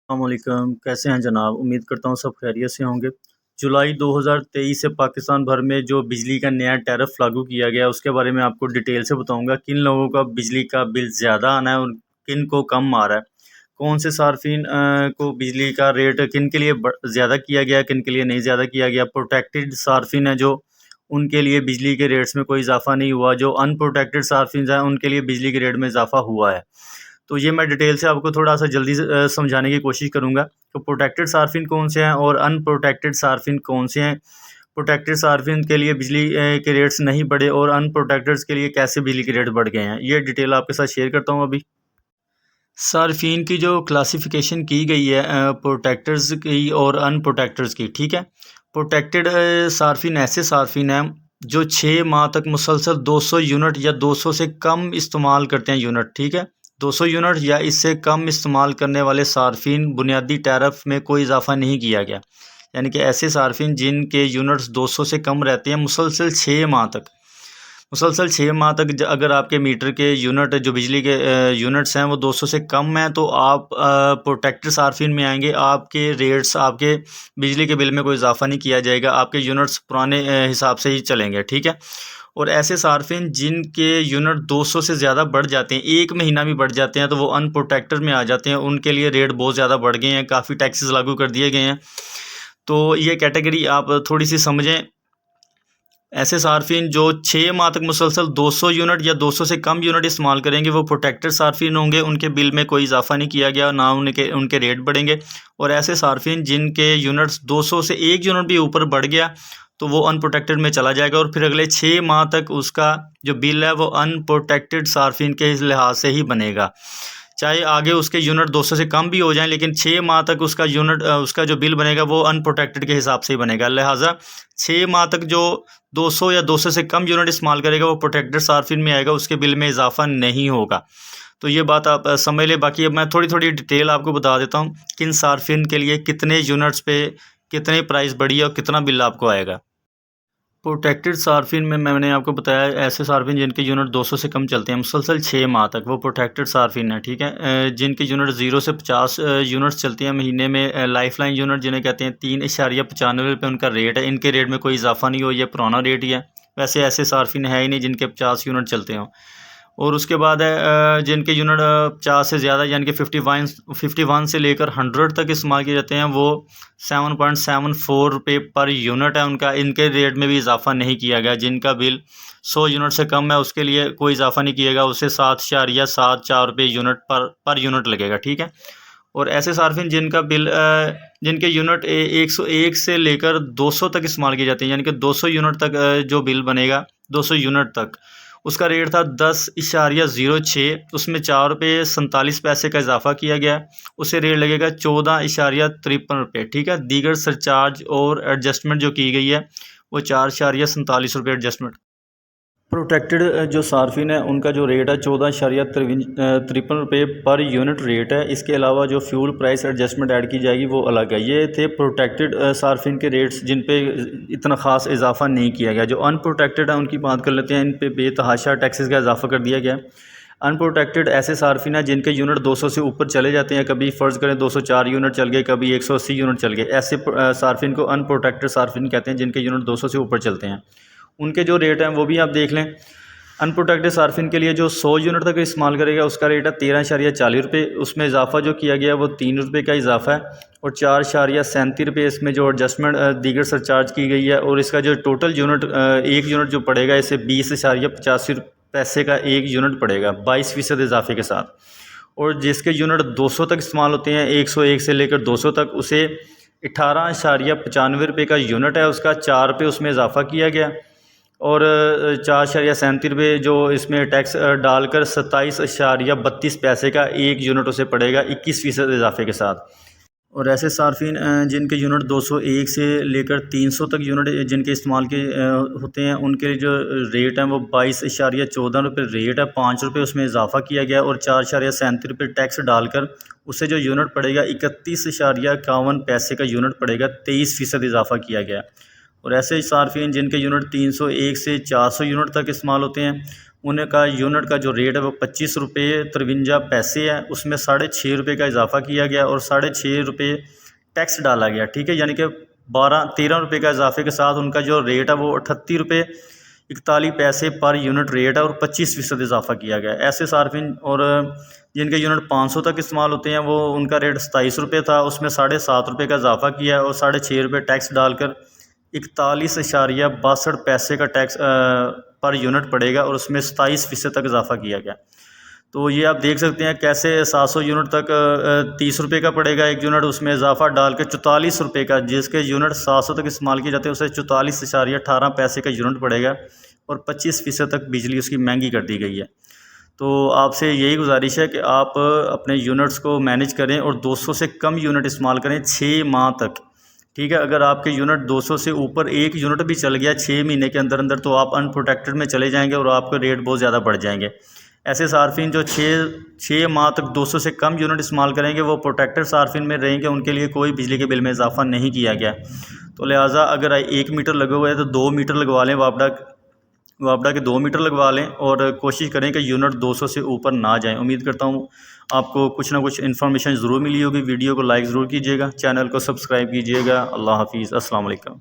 अस्सलामुअलैकुम, कैसे हैं जनाब? उम्मीद करता हूँ सब खैरियत से होंगे। जुलाई 2023 से पाकिस्तान भर में जो बिजली का नया टैरिफ लागू किया गया, उसके बारे में आपको डिटेल से बताऊंगा। किन लोगों का बिजली का बिल ज़्यादा आना है और किन को कम आ रहा है। कौन से सार्फिन को बिजली का रेट किन के लिए ज़्यादा किया गया, किन के लिए नहीं ज़्यादा किया गया। प्रोटेक्टेड सार्फिन है जो, उनके लिए बिजली के रेट्स में कोई इजाफा नहीं हुआ। जो अनप्रोटेक्टेड सार्फिन हैं उनके लिए बिजली के रेट में इजाफा हुआ है। तो ये मैं डिटेल से आपको थोड़ा सा जल्दी से समझाने की कोशिश करूँगा। तो प्रोटेक्टेड सार्फिन कौन से हैं और अनप्रोटेक्टेड सार्फिन कौन से हैं। प्रोटेक्टेड सार्फिन के लिए बिजली के रेट्स नहीं बढ़े और अनप्रोटेक्टेड के लिए कैसे बिजली के रेट बढ़ गए हैं, ये डिटेल आपके साथ शेयर करता हूँ अभी। सार्फिन की जो क्लासिफिकेशन की गई है प्रोटेक्टर्स की और अनप्रोटेक्टर्स की, ठीक है। प्रोटेक्टेड सार्फिन ऐसे सार्फिन हैं जो 6 माह तक मुसलसल 200 यूनिट या 200 से कम इस्तेमाल करते हैं यूनिट, ठीक है। 200 यूनिट या इससे कम इस्तेमाल करने वाले सार्फिन बुनियादी टैरिफ में कोई इजाफा नहीं किया गया। यानी कि ऐसे सार्फिन जिनके यूनिट्स 200 से कम रहते हैं मुसलसल 6 माह तक, मुसलसल 6 माह तक अगर आपके मीटर के यूनिट जो बिजली के यूनिट्स हैं वो 200 से कम हैं तो आप प्रोटेक्टेड सार्फिन में आएंगे। आपके रेट्स, आपके बिजली के बिल में कोई इजाफा नहीं किया जाएगा, आपके यूनिट्स पुराने हिसाब से ही चलेंगे, ठीक है। और ऐसे सार्फिन जिनके यूनिट 200 से ज़्यादा बढ़ जाते हैं, 1 महीना भी बढ़ जाते हैं, तो वो अनप्रोटेक्टेड में आ जाते हैं। उनके लिए रेट बहुत ज़्यादा बढ़ गए हैं, काफ़ी टैक्सेस लागू कर दिए गए हैं। तो ये कैटेगरी आप थोड़ी सी समझें। ऐसे सार्फिन जो 6 माह तक मुसलसल 200 यूनिट या 200 से कम यूनिट इस्तेमाल करेंगे वो प्रोटेक्टेड सार्फिन होंगे। उनके बिल में कोई इजाफा नहीं किया गया, ना उनके रेट बढ़ेंगे। और ऐसे सार्फिन जिनके यूनिट्स 200 से 1 यूनिट भी ऊपर बढ़ गया तो वो अनप्रोटेक्टेड में चला जाएगा और फिर अगले 6 माह तक उसका जो बिल है वो अनप्रोटेक्टेड सार्फिन के लिहाज से ही बनेगा। चाहे आगे उसके यूनिट 200 से कम भी हो जाएं, लेकिन 6 माह तक उसका यूनिट उसका जो बिल बनेगा वो अनप्रोटेक्टेड के हिसाब से ही बनेगा। लिहाजा 6 माह तक जो 200 या 200 से कम यूनिट इस्तेमाल करेगा वो प्रोटेक्टेड सार्फिन में आएगा, उसके बिल में इजाफा नहीं होगा। तो ये बात आप समझ लें। बाकी अब मैं थोड़ी थोड़ी डिटेल आपको बता देता हूँ किन सार्फिन के लिए कितने यूनिट्स पे कितने प्राइस बढ़ी है और कितना बिल आपको आएगा। प्रोटेक्टेड सार्फिन में मैंने आपको बताया ऐसे सार्फिन जिनके यूनिट 200 से कम चलते हैं मुसलसल 6 माह तक, वो प्रोटेक्टेड सार्फिन है, ठीक है। जिनके यूनिट 0 से 50 यूनिट्स चलती हैं महीने में, लाइफ लाइन यूनिट जिन्हें कहते हैं, 3.95 इनका रेट है। इनके रेट में कोई इजाफा नहीं हो, ये पुराना रेट ही है। वैसे ऐसे सार्फिन है ही नहीं जिनके 50 यूनिट चलते हों। और उसके बाद है जिनके यूनिट 50 से ज़्यादा यानी कि 51 से लेकर 100 तक इस्तेमाल किए जाते हैं, वो 7.74 रुपये पर यूनिट है उनका। इनके रेट में भी इजाफा नहीं किया गया। जिनका बिल 100 यूनिट से कम है उसके लिए कोई इजाफा नहीं किएगा, उससे 7.74 रुपये यूनिट पर यूनिट लगेगा, ठीक है। और ऐसे सार्फिन जिनका बिल जिनके यूनिट 101 से लेकर 200 तक इस्तेमाल किए जाते हैं, यानी कि 200 यूनिट तक जो बिल बनेगा 200 यूनिट तक, उसका रेट था 10.06, उसमें 4 रुपये 47 पैसे का इजाफा किया गया। उससे रेट लगेगा 14.53 रुपये, ठीक है। दीगर सरचार्ज और एडजस्टमेंट जो की गई है वो 4.47 रुपये एडजस्टमेंट। प्रोटेक्टेड जो सार्फिन है उनका जो रेट है 14.53 रुपये पर यूनिट रेट है। इसके अलावा जो फ्यूल प्राइस एडजस्टमेंट ऐड की जाएगी वो अलग है। ये थे प्रोटेक्टेड सार्फिन के रेट्स जिन पे इतना ख़ास इजाफा नहीं किया गया। जो अनप्रोटेक्टेड है उनकी बात कर लेते हैं। इन पे बेतहाशा टैक्सेस का इजाफा कर दिया गया। अनप्रोटेक्टेड ऐसे सार्फिन है जिनके यूनिट 200 से ऊपर चले जाते हैं। कभी फ़र्ज़ करें 204 यूनिट चल गए, कभी 180 यूनिट चल गए। ऐसे सार्फिन को अनप्रोटेक्टेड सार्फिन कहते हैं जिनके यूनिट 200 से ऊपर चलते हैं। उनके जो रेट हैं वो भी आप देख लें। अनप्रोटेक्टेड सार्फिन के लिए जो 100 यूनिट तक इस्तेमाल करेगा उसका रेट है 13.40 रुपये। उसमें इजाफा जो किया गया वो 3 रुपये का इजाफा है। और 4.37 रुपये इसमें जो एडजस्टमेंट दीगर सरचार्ज की गई है। और इसका जो टोटल यूनिट एक यूनिट जो पड़ेगा इसे 20.85 पैसे का एक यूनिट पड़ेगा 22% इजाफे के साथ। और जिसके यूनिट 200 तक इस्तेमाल होते हैं, 101 से लेकर 200 तक, उसे 18.95 रुपये का यूनिट है उसका, 4 रुपये उसमें इजाफा किया गया। और 4.37 रुपये जो इसमें टैक्स डालकर 27.32 पैसे का एक यूनिट उसे पड़ेगा 21% इजाफे के साथ। और ऐसे सार्फिन जिनके यूनिट 201 से लेकर 300 तक यूनिट जिनके इस्तेमाल के होते हैं, उनके जो रेट हैं वो 22.14 रुपये रेट है, 5 रुपये उसमें इजाफा किया गया। और 4.37 रुपये टैक्स डालकर उससे जो यूनिट पड़ेगा 31.51 पैसे का यूनिट पड़ेगा, 23% इजाफा किया गया। और ऐसे सार्फिन जिनके यूनिट 301 से 400 यूनिट तक इस्तेमाल होते हैं, उनका यूनिट का जो रेट है वो 25 रुपये 53 पैसे है, उसमें 6.5 रुपये का इजाफा किया गया और 6.5 रुपये टैक्स डाला गया। ठीक है, यानी कि 13 रुपये का इजाफे के साथ उनका जो रेट है वो 38 रुपये 41 पैसे पर यूनिट रेट है और 25% इजाफा किया गया। ऐसे सार्फिन और जिनके यूनिट 500 तक इस्तेमाल होते हैं वो उनका रेट 27 रुपये था, उसमें 7.5 रुपये का इजाफा किया और 6.5 रुपये टैक्स डालकर 41.62 पैसे का टैक्स पर यूनिट पड़ेगा और उसमें 27% तक इजाफा किया गया। तो ये आप देख सकते हैं कैसे 700 यूनिट तक 30 रुपये का पड़ेगा एक यूनिट, उसमें इजाफा डाल के 44 रुपये का, जिसके यूनिट 700 तक इस्तेमाल किए जाते हैं उसे 44.18 पैसे का यूनिट पड़ेगा और 25% तक बिजली उसकी महंगी कर दी गई है। तो आपसे यही गुजारिश है कि आप अपने यूनिट्स को मैनेज करें और 200 से कम यूनिट इस्तेमाल करें 6 माह तक। ठीक है, अगर आपके यूनिट 200 से ऊपर एक यूनिट भी चल गया 6 महीने के अंदर अंदर तो आप अनप्रोटेक्टेड में चले जाएंगे और आपके रेट बहुत ज़्यादा बढ़ जाएंगे। ऐसे सार्फिन जो 6 माह तक 200 से कम यूनिट इस्तेमाल करेंगे वो प्रोटेक्टेड सार्फिन में रहेंगे, उनके लिए कोई बिजली के बिल में इजाफा नहीं किया गया। तो लिहाजा अगर 1 मीटर लगे हुए हैं तो 2 मीटर लगवा लें, वापडा के 2 मीटर लगवा लें और कोशिश करें कि यूनिट 200 से ऊपर ना जाएं। उम्मीद करता हूँ आपको कुछ ना कुछ इन्फॉर्मेशन ज़रूर मिली होगी। वीडियो को लाइक ज़रूर कीजिएगा, चैनल को सब्सक्राइब कीजिएगा। अल्लाह हाफिज़, अस्सलाम वालेकुम।